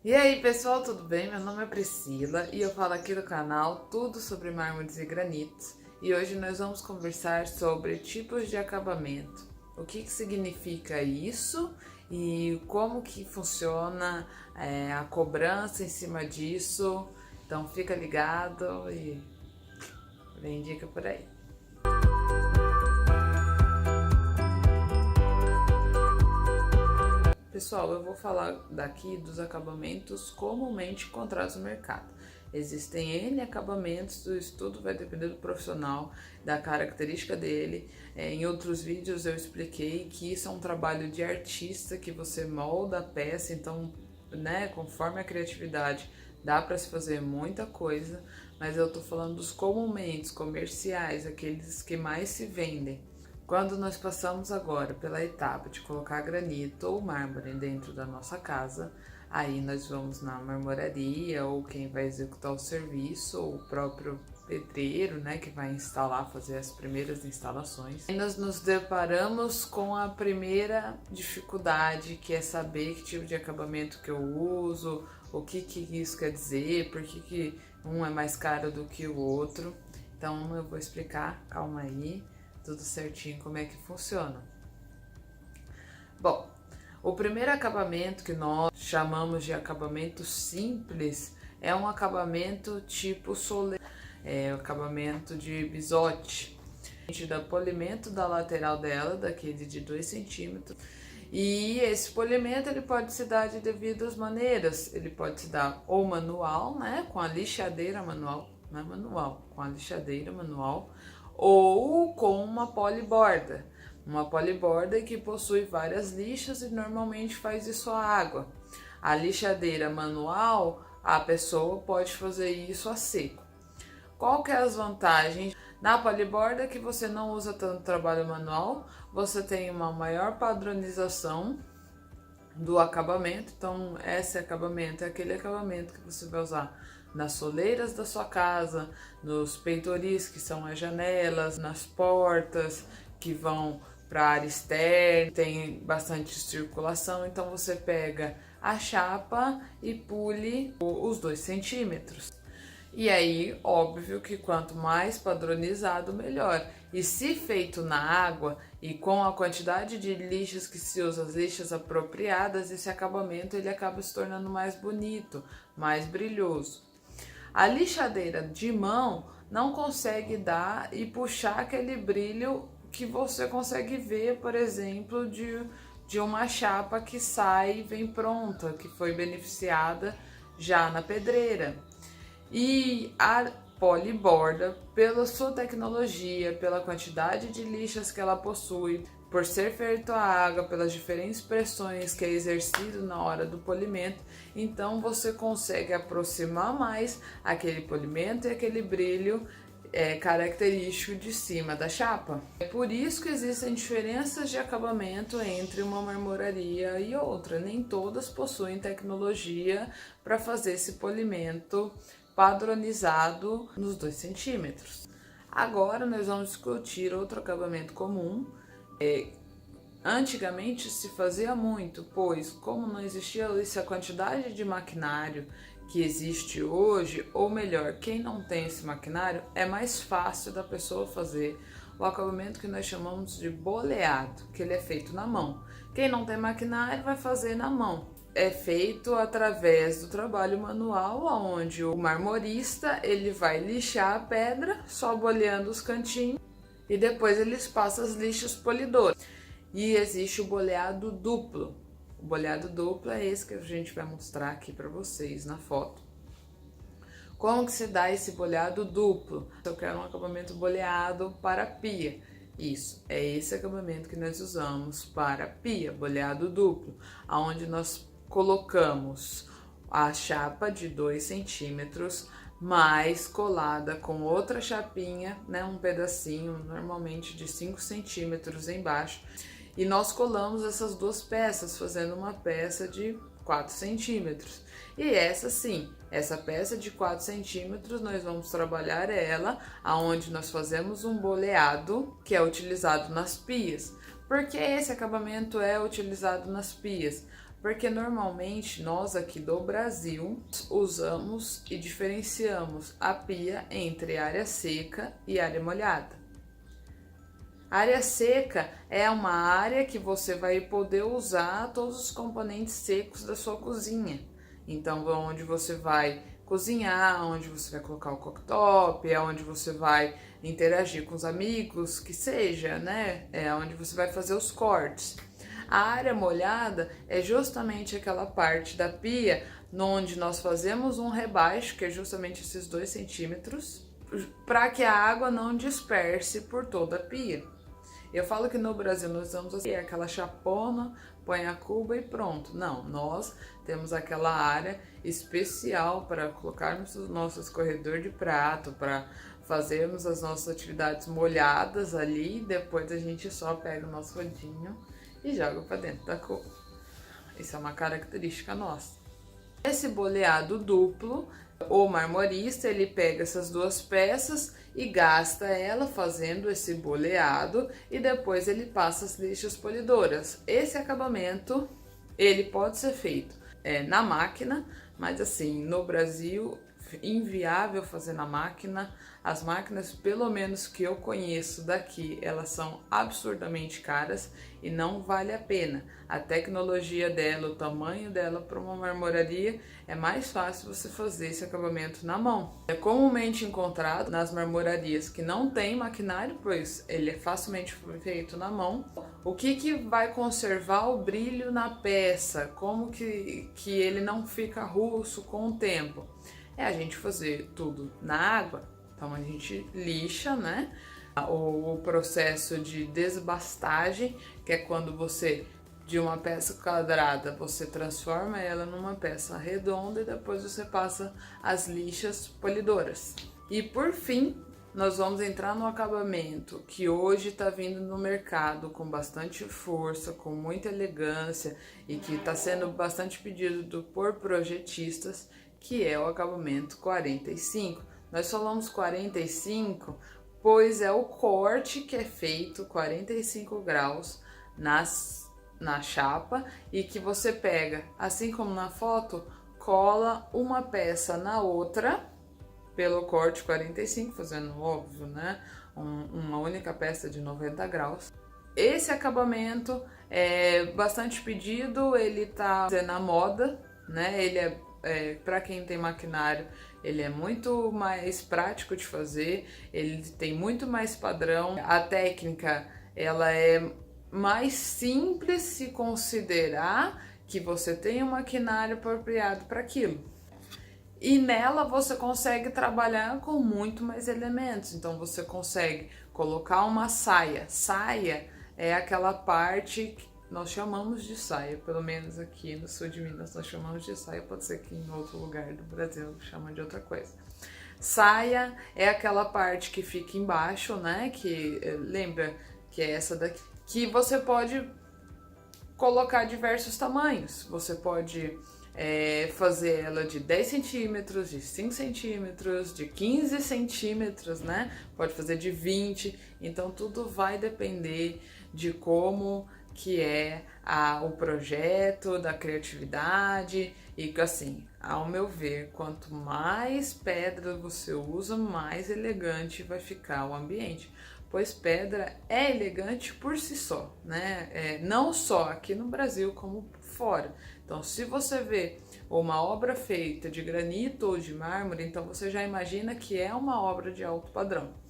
E aí pessoal, tudo bem? Meu nome é Priscila e eu falo aqui no canal tudo sobre mármores e granitos. E hoje nós vamos conversar sobre tipos de acabamento. O que significa isso e como que funciona a cobrança em cima disso. Então fica ligado e vem dica por aí. Pessoal, eu vou falar daqui dos acabamentos comumente encontrados no mercado. Existem N acabamentos, isso tudo vai depender do profissional, da característica dele. Em outros vídeos eu expliquei que isso é um trabalho de artista, que você molda a peça, então, né, conforme a criatividade, dá para se fazer muita coisa, mas eu tô falando dos comumente comerciais, aqueles que mais se vendem. Quando nós passamos agora pela etapa de colocar granito ou mármore dentro da nossa casa, aí nós vamos na marmoraria ou quem vai executar o serviço, ou o próprio pedreiro, né, que vai instalar, fazer as primeiras instalações. E nós nos deparamos com a primeira dificuldade, que é saber que tipo de acabamento que eu uso, o que isso quer dizer, por que um é mais caro do que o outro. Então eu vou explicar, calma aí, tudo certinho como é que funciona. Bom, o primeiro acabamento que nós chamamos de acabamento simples é um acabamento tipo soleira, é o acabamento de bisote. A gente dá polimento da lateral dela, daquele de 2 centímetros, e esse polimento ele pode se dar de devidas maneiras. Ele pode se dar ou manual, né, com a lixadeira manual, não é manual, com a lixadeira manual, ou com uma poliborda. Uma poliborda que possui várias lixas e normalmente faz isso a água. A lixadeira manual, a pessoa pode fazer isso a seco. Qual que é as vantagens? Na poliborda que você não usa tanto trabalho manual, você tem uma maior padronização do acabamento. Então esse acabamento é aquele acabamento que você vai usar nas soleiras da sua casa, nos peitoris, que são as janelas, nas portas que vão para a área externa, tem bastante circulação, então você pega a chapa e pule os 2 centímetros. E aí, óbvio que quanto mais padronizado, melhor. E se feito na água e com a quantidade de lixas que se usa, as lixas apropriadas, esse acabamento ele acaba se tornando mais bonito, mais brilhoso. A lixadeira de mão não consegue dar e puxar aquele brilho que você consegue ver, por exemplo, de uma chapa que sai e vem pronta, que foi beneficiada já na pedreira. E a poliborda, pela sua tecnologia, pela quantidade de lixas que ela possui, por ser feito a água, pelas diferentes pressões que é exercido na hora do polimento, então você consegue aproximar mais aquele polimento e aquele brilho característico de cima da chapa. É por isso que existem diferenças de acabamento entre uma marmoraria e outra. Nem todas possuem tecnologia para fazer esse polimento padronizado nos 2 centímetros. Agora nós vamos discutir outro acabamento comum. Antigamente se fazia muito, pois como não existia essa quantidade de maquinário que existe hoje, ou melhor, quem não tem esse maquinário, é mais fácil da pessoa fazer o acabamento que nós chamamos de boleado, que ele é feito na mão. Quem não tem maquinário vai fazer na mão. É feito através do trabalho manual, onde o marmorista ele vai lixar a pedra, só boleando os cantinhos, e depois eles passam as lixas polidoras. E existe o boleado duplo. O boleado duplo é esse que a gente vai mostrar aqui para vocês na foto. Como que se dá esse boleado duplo? Eu quero um acabamento boleado para pia. Isso, é esse acabamento que nós usamos para pia, boleado duplo, onde nós colocamos a chapa de 2 centímetros, mais colada com outra chapinha, né, um pedacinho, normalmente de 5 centímetros embaixo, e nós colamos essas 2 peças, fazendo uma peça de 4 centímetros. E essa sim, essa peça de 4 centímetros, nós vamos trabalhar ela, aonde nós fazemos um boleado, que é utilizado nas pias. Por que esse acabamento é utilizado nas pias? Porque normalmente nós aqui do Brasil usamos e diferenciamos a pia entre área seca e área molhada. Área seca é uma área que você vai poder usar todos os componentes secos da sua cozinha. Então, onde você vai cozinhar, onde você vai colocar o cooktop, é onde você vai interagir com os amigos, que seja, né? É onde você vai fazer os cortes. A área molhada é justamente aquela parte da pia onde nós fazemos um rebaixo, que é justamente esses 2 centímetros, para que a água não disperse por toda a pia. Eu falo que no Brasil nós usamos assim, aquela chapona, põe a cuba e pronto. Não, nós temos aquela área especial para colocarmos o nosso escorredor de prato, para fazermos as nossas atividades molhadas ali, depois a gente só pega o nosso rodinho e joga para dentro da cuba. Isso é uma característica nossa. Esse boleado duplo, o marmorista, ele pega essas 2 peças e gasta ela fazendo esse boleado e depois ele passa as lixas polidoras. Esse acabamento, ele pode ser feito na máquina, mas assim, no Brasil, inviável fazer na máquina. As máquinas, pelo menos que eu conheço daqui, elas são absurdamente caras e não vale a pena. A tecnologia dela, o tamanho dela para uma marmoraria, é mais fácil você fazer esse acabamento na mão. É comumente encontrado nas marmorarias que não tem maquinário, pois ele é facilmente feito na mão. O que vai conservar o brilho na peça? Como que ele não fica russo com o tempo? É a gente fazer tudo na água. Então a gente lixa, né? O processo de desbastagem, que é quando você, de uma peça quadrada, você transforma ela numa peça redonda e depois você passa as lixas polidoras. E por fim, nós vamos entrar no acabamento que hoje está vindo no mercado com bastante força, com muita elegância e que está sendo bastante pedido por projetistas, que é o acabamento 45. Nós falamos 45, pois é o corte que é feito 45 graus na chapa e que você pega, assim como na foto, cola uma peça na outra pelo corte 45, fazendo óbvio, né? Uma única peça de 90 graus. Esse acabamento é bastante pedido, ele tá na moda, né? Ele para quem tem maquinário, ele é muito mais prático de fazer, ele tem muito mais padrão. A técnica, ela é mais simples se considerar que você tem um maquinário apropriado para aquilo. E nela você consegue trabalhar com muito mais elementos. Então você consegue colocar uma saia. Saia é aquela parte que nós chamamos de saia, pelo menos aqui no sul de Minas nós chamamos de saia, pode ser que em outro lugar do Brasil chama de outra coisa. Saia é aquela parte que fica embaixo, né, que lembra que é essa daqui, que você pode colocar diversos tamanhos, você pode fazer ela de 10 centímetros, de 5 centímetros, de 15 centímetros, né, pode fazer de 20, então tudo vai depender de como que é o projeto, da criatividade e assim, ao meu ver, quanto mais pedra você usa, mais elegante vai ficar o ambiente, pois pedra é elegante por si só, né? Não só aqui no Brasil, como fora. Então, se você vê uma obra feita de granito ou de mármore, então você já imagina que é uma obra de alto padrão.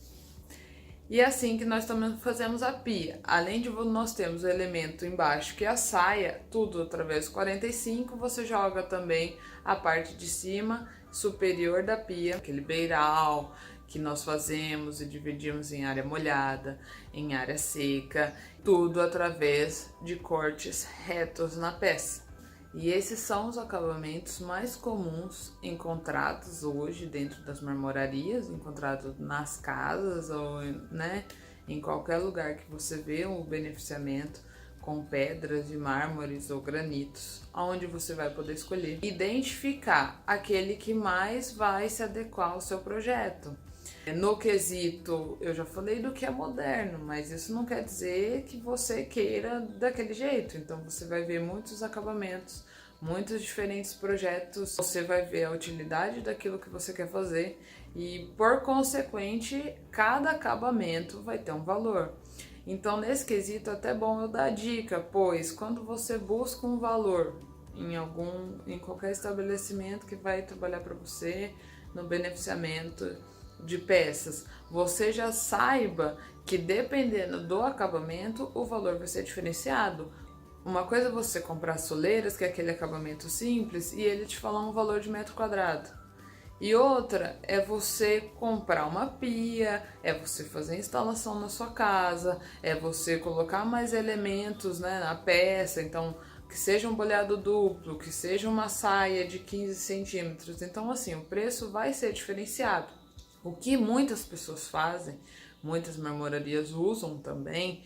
E é assim que nós também fazemos a pia. Além de nós termos o elemento embaixo, que é a saia, tudo através do 45, você joga também a parte de cima superior da pia, aquele beiral que nós fazemos e dividimos em área molhada, em área seca, tudo através de cortes retos na peça. E esses são os acabamentos mais comuns encontrados hoje dentro das marmorarias, encontrados nas casas ou, né, em qualquer lugar que você vê um beneficiamento com pedras de mármores ou granitos, onde você vai poder escolher, identificar aquele que mais vai se adequar ao seu projeto. No quesito, eu já falei do que é moderno, mas isso não quer dizer que você queira daquele jeito. Então você vai ver muitos acabamentos, muitos diferentes projetos, você vai ver a utilidade daquilo que você quer fazer e, por consequente, cada acabamento vai ter um valor. Então, nesse quesito, é até bom eu dar dica, pois quando você busca um valor em qualquer estabelecimento que vai trabalhar para você no beneficiamento de peças, você já saiba que dependendo do acabamento, o valor vai ser diferenciado. Uma coisa é você comprar soleiras, que é aquele acabamento simples, e ele te falar um valor de metro quadrado. E outra é você comprar uma pia, é você fazer a instalação na sua casa, é você colocar mais elementos, né, na peça, então que seja um bolhado duplo, que seja uma saia de 15 centímetros. Então assim, o preço vai ser diferenciado. O que muitas pessoas fazem, muitas marmorarias usam também,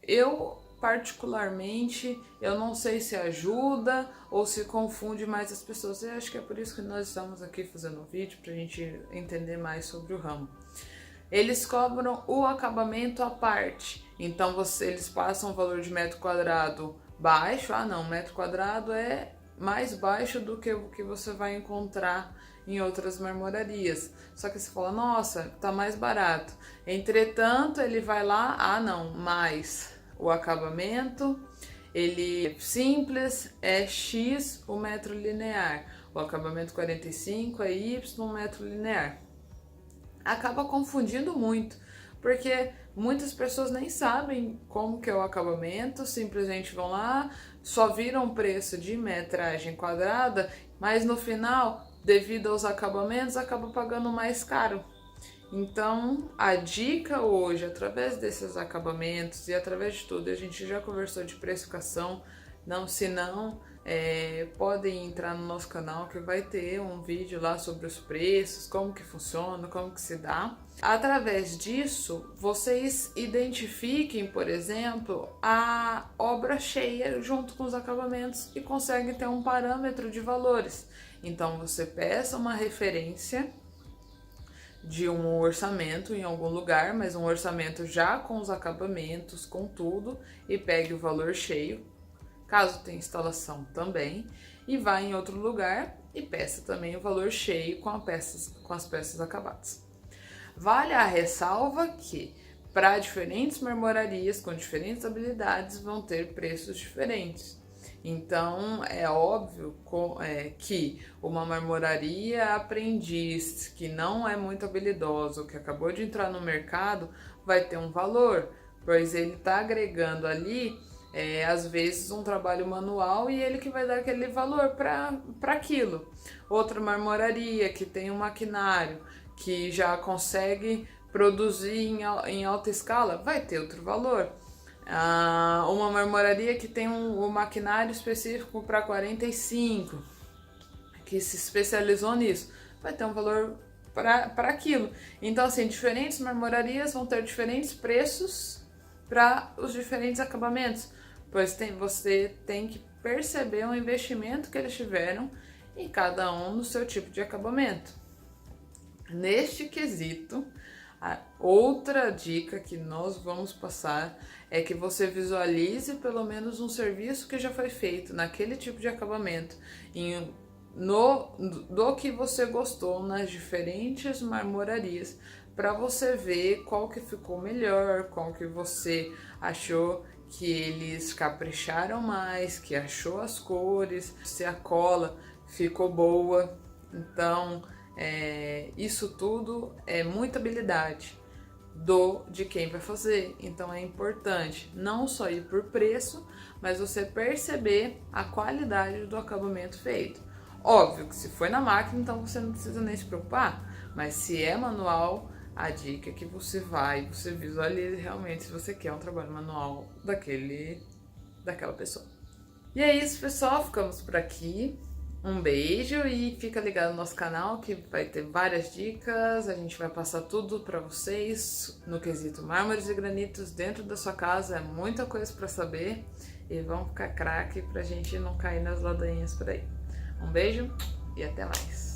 eu particularmente, eu não sei se ajuda ou se confunde mais as pessoas. Eu acho que é por isso que nós estamos aqui fazendo o vídeo, para a gente entender mais sobre o ramo. Eles cobram o acabamento à parte, então eles passam o valor de metro quadrado baixo. Ah não, metro quadrado é mais baixo do que o que você vai encontrar em outras marmorarias. Só que você fala, nossa, tá mais barato. Entretanto, ele vai lá, ah não, mais o acabamento, ele é simples, é X o metro linear. O acabamento 45 é Y o metro linear. Acaba confundindo muito, porque muitas pessoas nem sabem como que é o acabamento, simplesmente vão lá, só viram o preço de metragem quadrada, mas no final, devido aos acabamentos, acaba pagando mais caro. Então, a dica hoje, através desses acabamentos e através de tudo, a gente já conversou de precificação, se não, podem entrar no nosso canal que vai ter um vídeo lá sobre os preços, como que funciona, como que se dá. Através disso, vocês identifiquem, por exemplo, a obra cheia junto com os acabamentos e conseguem ter um parâmetro de valores. Então, você peça uma referência de um orçamento em algum lugar, mas um orçamento já com os acabamentos, com tudo, e pegue o valor cheio, caso tenha instalação também, e vá em outro lugar e peça também o valor cheio com as peças acabadas. Vale a ressalva que para diferentes marmorarias com diferentes habilidades vão ter preços diferentes. Então é óbvio que uma marmoraria aprendiz que não é muito habilidoso, que acabou de entrar no mercado, vai ter um valor, pois ele está agregando ali às vezes um trabalho manual e ele que vai dar aquele valor para aquilo. Outra marmoraria que tem um maquinário que já consegue produzir em alta escala, vai ter outro valor. Uma marmoraria que tem um maquinário específico para 45, que se especializou nisso, vai ter um valor para aquilo. Então, assim, diferentes marmorarias vão ter diferentes preços para os diferentes acabamentos, pois você tem que perceber o investimento que eles tiveram em cada um no seu tipo de acabamento. Neste quesito, outra dica que nós vamos passar é que você visualize pelo menos um serviço que já foi feito naquele tipo de acabamento, do que você gostou nas diferentes marmorarias, para você ver qual que ficou melhor, qual que você achou que eles capricharam mais, que achou as cores, se a cola ficou boa. Então, isso tudo é muita habilidade de quem vai fazer. Então é importante não só ir por preço, mas você perceber a qualidade do acabamento feito. Óbvio que se foi na máquina, então você não precisa nem se preocupar, mas se é manual, a dica é que você visualize realmente se você quer um trabalho manual daquela pessoa. E é isso, pessoal, ficamos por aqui. Um beijo e fica ligado no nosso canal que vai ter várias dicas, a gente vai passar tudo para vocês no quesito mármores e granitos dentro da sua casa, é muita coisa para saber e vamos ficar craque pra gente não cair nas ladainhas por aí. Um beijo e até mais!